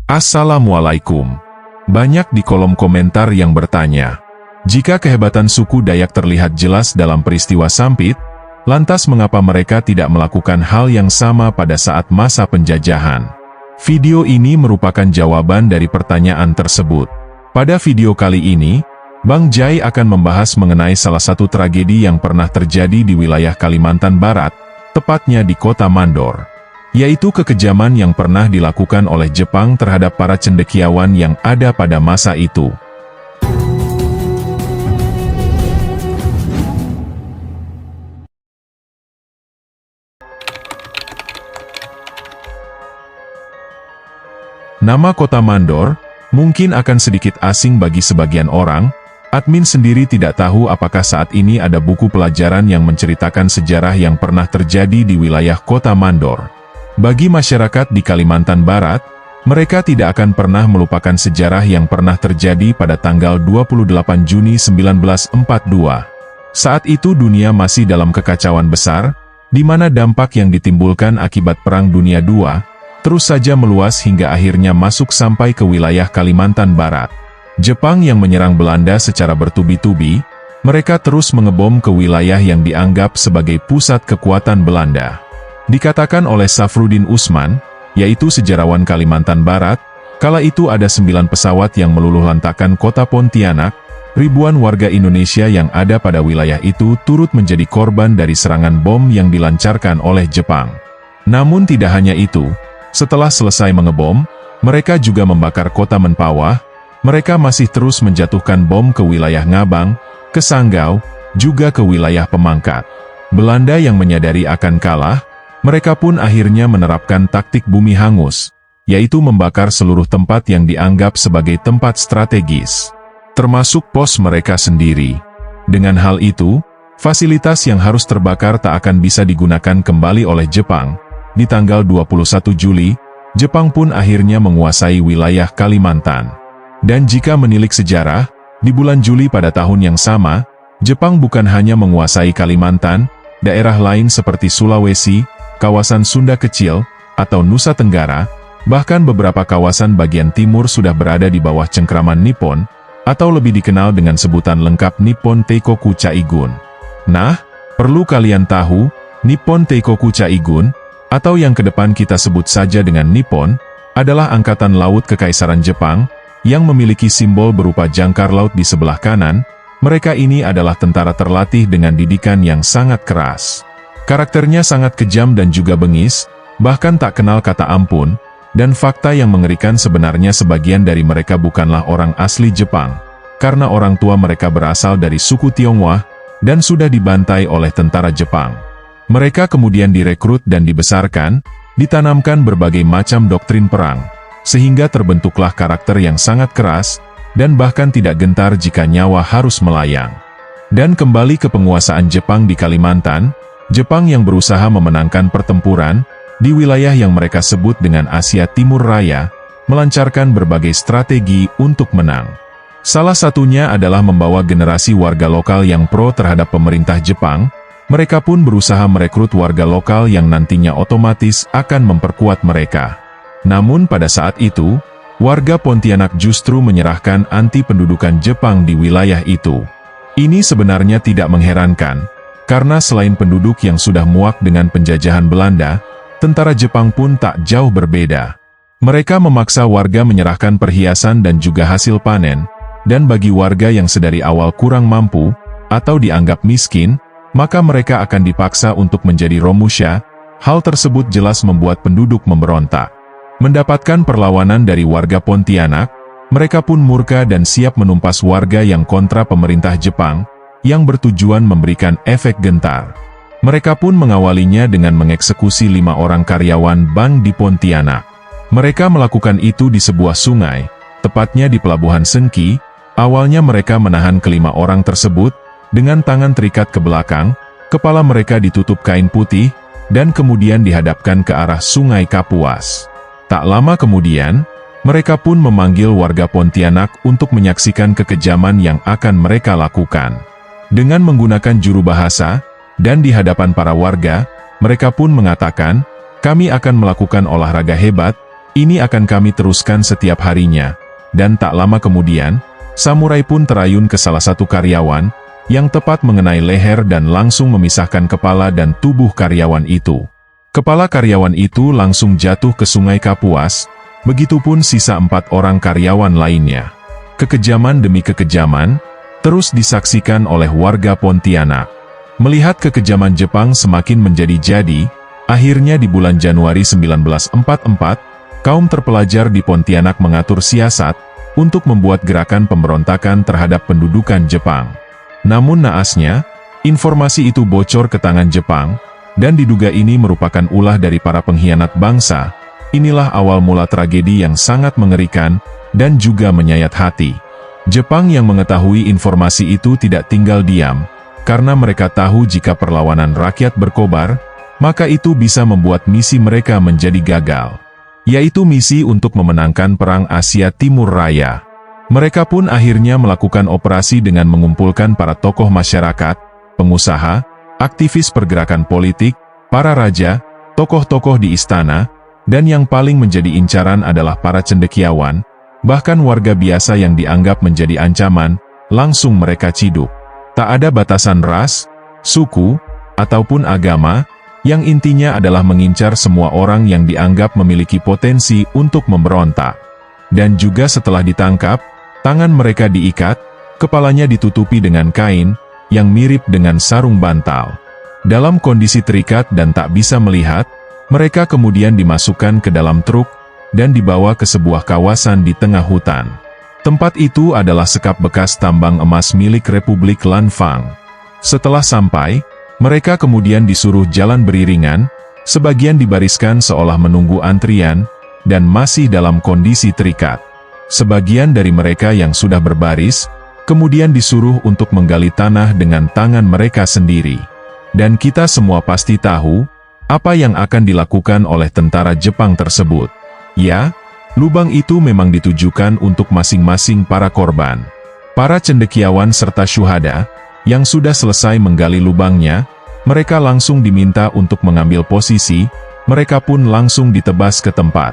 Assalamualaikum. Banyak di kolom komentar yang bertanya, jika kehebatan suku Dayak terlihat jelas dalam peristiwa Sampit, lantas mengapa mereka tidak melakukan hal yang sama pada saat masa penjajahan? Video ini merupakan jawaban dari pertanyaan tersebut. Pada video kali ini, Bang Jai akan membahas mengenai salah satu tragedi yang pernah terjadi di wilayah Kalimantan Barat, tepatnya di kota Mandor, yaitu kekejaman yang pernah dilakukan oleh Jepang terhadap para cendekiawan yang ada pada masa itu. Nama kota Mandor mungkin akan sedikit asing bagi sebagian orang. Admin sendiri tidak tahu apakah saat ini ada buku pelajaran yang menceritakan sejarah yang pernah terjadi di wilayah kota Mandor. Bagi masyarakat di Kalimantan Barat, mereka tidak akan pernah melupakan sejarah yang pernah terjadi pada tanggal 28 Juni 1942. Saat itu dunia masih dalam kekacauan besar, di mana dampak yang ditimbulkan akibat Perang Dunia II terus saja meluas hingga akhirnya masuk sampai ke wilayah Kalimantan Barat. Jepang yang menyerang Belanda secara bertubi-tubi, mereka terus mengebom ke wilayah yang dianggap sebagai pusat kekuatan Belanda. Dikatakan oleh Safruddin Usman, yaitu sejarawan Kalimantan Barat, kala itu ada 9 pesawat yang meluluhlantakkan kota Pontianak. Ribuan warga Indonesia yang ada pada wilayah itu turut menjadi korban dari serangan bom yang dilancarkan oleh Jepang. Namun tidak hanya itu, setelah selesai mengebom, mereka juga membakar kota Menpawah. Mereka masih terus menjatuhkan bom ke wilayah Ngabang, ke Sanggau, juga ke wilayah Pemangkat. Belanda yang menyadari akan kalah, mereka pun akhirnya menerapkan taktik bumi hangus, yaitu membakar seluruh tempat yang dianggap sebagai tempat strategis, termasuk pos mereka sendiri. Dengan hal itu, fasilitas yang harus terbakar tak akan bisa digunakan kembali oleh Jepang. Di tanggal 21 Juli, Jepang pun akhirnya menguasai wilayah Kalimantan. Dan jika menilik sejarah, di bulan Juli pada tahun yang sama, Jepang bukan hanya menguasai Kalimantan, daerah lain seperti Sulawesi, kawasan Sunda Kecil, atau Nusa Tenggara, bahkan beberapa kawasan bagian timur sudah berada di bawah cengkraman Nippon, atau lebih dikenal dengan sebutan lengkap Nippon Teikoku Chaigun. Nah, perlu kalian tahu, Nippon Teikoku Chaigun, atau yang ke depan kita sebut saja dengan Nippon, adalah Angkatan Laut Kekaisaran Jepang, yang memiliki simbol berupa jangkar laut di sebelah kanan. Mereka ini adalah tentara terlatih dengan didikan yang sangat keras. Karakternya sangat kejam dan juga bengis, bahkan tak kenal kata ampun, dan fakta yang mengerikan sebenarnya sebagian dari mereka bukanlah orang asli Jepang, karena orang tua mereka berasal dari suku Tionghoa, dan sudah dibantai oleh tentara Jepang. Mereka kemudian direkrut dan dibesarkan, ditanamkan berbagai macam doktrin perang, sehingga terbentuklah karakter yang sangat keras, dan bahkan tidak gentar jika nyawa harus melayang. Dan kembali ke penguasaan Jepang di Kalimantan, Jepang yang berusaha memenangkan pertempuran, di wilayah yang mereka sebut dengan Asia Timur Raya, melancarkan berbagai strategi untuk menang. Salah satunya adalah membawa generasi warga lokal yang pro terhadap pemerintah Jepang. Mereka pun berusaha merekrut warga lokal yang nantinya otomatis akan memperkuat mereka. Namun pada saat itu, warga Pontianak justru menyerahkan anti pendudukan Jepang di wilayah itu. Ini sebenarnya tidak mengherankan, karena selain penduduk yang sudah muak dengan penjajahan Belanda, tentara Jepang pun tak jauh berbeda. Mereka memaksa warga menyerahkan perhiasan dan juga hasil panen, dan bagi warga yang sedari awal kurang mampu, atau dianggap miskin, maka mereka akan dipaksa untuk menjadi romusha. Hal tersebut jelas membuat penduduk memberontak. Mendapatkan perlawanan dari warga Pontianak, mereka pun murka dan siap menumpas warga yang kontra pemerintah Jepang, yang bertujuan memberikan efek gentar. Mereka pun mengawalinya dengan mengeksekusi 5 orang karyawan bank di Pontianak. Mereka melakukan itu di sebuah sungai, tepatnya di Pelabuhan Sengki. Awalnya mereka menahan ke-5 orang tersebut, dengan tangan terikat ke belakang, kepala mereka ditutup kain putih, dan kemudian dihadapkan ke arah Sungai Kapuas. Tak lama kemudian, mereka pun memanggil warga Pontianak untuk menyaksikan kekejaman yang akan mereka lakukan. Dengan menggunakan juru bahasa, dan di hadapan para warga, mereka pun mengatakan, "Kami akan melakukan olahraga hebat, Ini akan kami teruskan setiap harinya. Dan tak lama kemudian, samurai pun terayun ke salah satu karyawan, yang tepat mengenai leher dan langsung memisahkan kepala dan tubuh karyawan itu. Kepala karyawan itu langsung jatuh ke Sungai Kapuas, begitupun sisa 4 orang karyawan lainnya. Kekejaman demi kekejaman, terus disaksikan oleh warga Pontianak. Melihat kekejaman Jepang semakin menjadi-jadi, akhirnya di bulan Januari 1944, kaum terpelajar di Pontianak mengatur siasat untuk membuat gerakan pemberontakan terhadap pendudukan Jepang. Namun naasnya, informasi itu bocor ke tangan Jepang, dan diduga ini merupakan ulah dari para pengkhianat bangsa. Inilah awal mula tragedi yang sangat mengerikan, dan juga menyayat hati. Jepang yang mengetahui informasi itu tidak tinggal diam, karena mereka tahu jika perlawanan rakyat berkobar, maka itu bisa membuat misi mereka menjadi gagal. Yaitu misi untuk memenangkan Perang Asia Timur Raya. Mereka pun akhirnya melakukan operasi dengan mengumpulkan para tokoh masyarakat, pengusaha, aktivis pergerakan politik, para raja, tokoh-tokoh di istana, dan yang paling menjadi incaran adalah para cendekiawan, bahkan warga biasa yang dianggap menjadi ancaman, langsung mereka ciduk. Tak ada batasan ras, suku, ataupun agama, yang intinya adalah mengincar semua orang yang dianggap memiliki potensi untuk memberontak. Dan juga setelah ditangkap, tangan mereka diikat, kepalanya ditutupi dengan kain, yang mirip dengan sarung bantal. Dalam kondisi terikat dan tak bisa melihat, mereka kemudian dimasukkan ke dalam truk, dan dibawa ke sebuah kawasan di tengah hutan. Tempat itu adalah sekap bekas tambang emas milik Republik Lanfang. Setelah sampai, mereka kemudian disuruh jalan beriringan, sebagian dibariskan seolah menunggu antrian, dan masih dalam kondisi terikat. Sebagian dari mereka yang sudah berbaris, kemudian disuruh untuk menggali tanah dengan tangan mereka sendiri. Dan kita semua pasti tahu, apa yang akan dilakukan oleh tentara Jepang tersebut. Ya, lubang itu memang ditujukan untuk masing-masing para korban. Para cendekiawan serta syuhada, yang sudah selesai menggali lubangnya, mereka langsung diminta untuk mengambil posisi, mereka pun langsung ditebas ke tempat.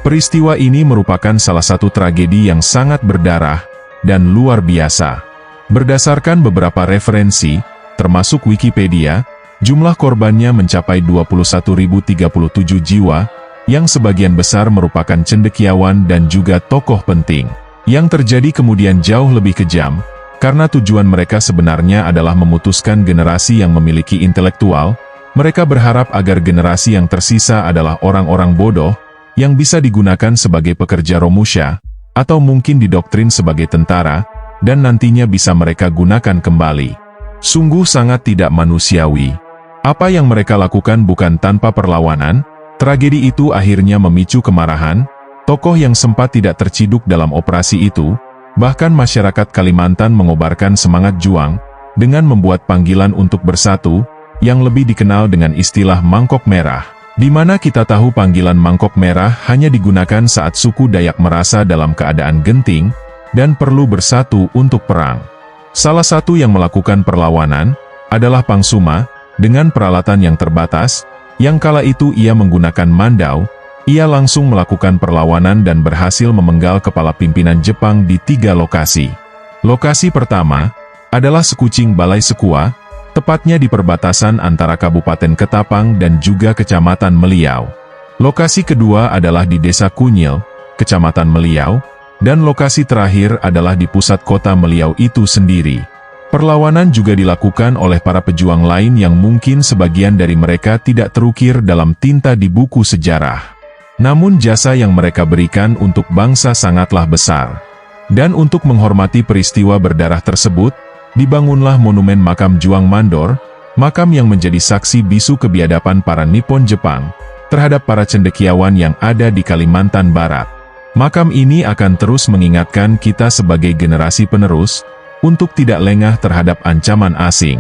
Peristiwa ini merupakan salah satu tragedi yang sangat berdarah, dan luar biasa. Berdasarkan beberapa referensi, termasuk Wikipedia, jumlah korbannya mencapai 21.037 jiwa, yang sebagian besar merupakan cendekiawan dan juga tokoh penting. Yang terjadi kemudian jauh lebih kejam, karena tujuan mereka sebenarnya adalah memutuskan generasi yang memiliki intelektual. Mereka berharap agar generasi yang tersisa adalah orang-orang bodoh, yang bisa digunakan sebagai pekerja romusha, atau mungkin didoktrin sebagai tentara, dan nantinya bisa mereka gunakan kembali. Sungguh sangat tidak manusiawi. Apa yang mereka lakukan bukan tanpa perlawanan, tragedi itu akhirnya memicu kemarahan, tokoh yang sempat tidak terciduk dalam operasi itu, bahkan masyarakat Kalimantan mengobarkan semangat juang, dengan membuat panggilan untuk bersatu, yang lebih dikenal dengan istilah Mangkok Merah. Di mana kita tahu panggilan Mangkok Merah hanya digunakan saat suku Dayak merasa dalam keadaan genting, dan perlu bersatu untuk perang. Salah satu yang melakukan perlawanan, adalah Pangsuma, dengan peralatan yang terbatas, yang kala itu ia menggunakan mandau, ia langsung melakukan perlawanan dan berhasil memenggal kepala pimpinan Jepang di 3 lokasi. Lokasi pertama, adalah Sekucing Balai Sekua, tepatnya di perbatasan antara Kabupaten Ketapang dan juga Kecamatan Meliau. Lokasi kedua adalah di Desa Kunyil, Kecamatan Meliau, dan lokasi terakhir adalah di pusat kota Meliau itu sendiri. Perlawanan juga dilakukan oleh para pejuang lain yang mungkin sebagian dari mereka tidak terukir dalam tinta di buku sejarah. Namun jasa yang mereka berikan untuk bangsa sangatlah besar. Dan untuk menghormati peristiwa berdarah tersebut, dibangunlah monumen makam Juang Mandor, makam yang menjadi saksi bisu kebiadaban para Nippon Jepang, terhadap para cendekiawan yang ada di Kalimantan Barat. Makam ini akan terus mengingatkan kita sebagai generasi penerus, untuk tidak lengah terhadap ancaman asing.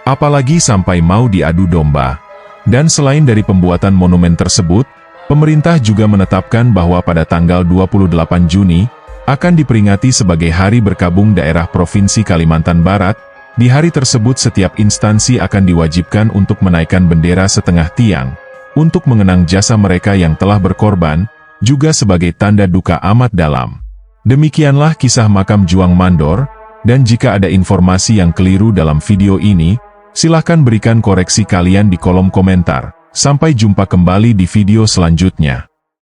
Apalagi sampai mau diadu domba. Dan selain dari pembuatan monumen tersebut, pemerintah juga menetapkan bahwa pada tanggal 28 Juni, akan diperingati sebagai Hari Berkabung Daerah Provinsi Kalimantan Barat. Di hari tersebut setiap instansi akan diwajibkan untuk menaikkan bendera setengah tiang, untuk mengenang jasa mereka yang telah berkorban, juga sebagai tanda duka amat dalam. Demikianlah kisah makam Juang Mandor, dan jika ada informasi yang keliru dalam video ini, silahkan berikan koreksi kalian di kolom komentar. Sampai jumpa kembali di video selanjutnya.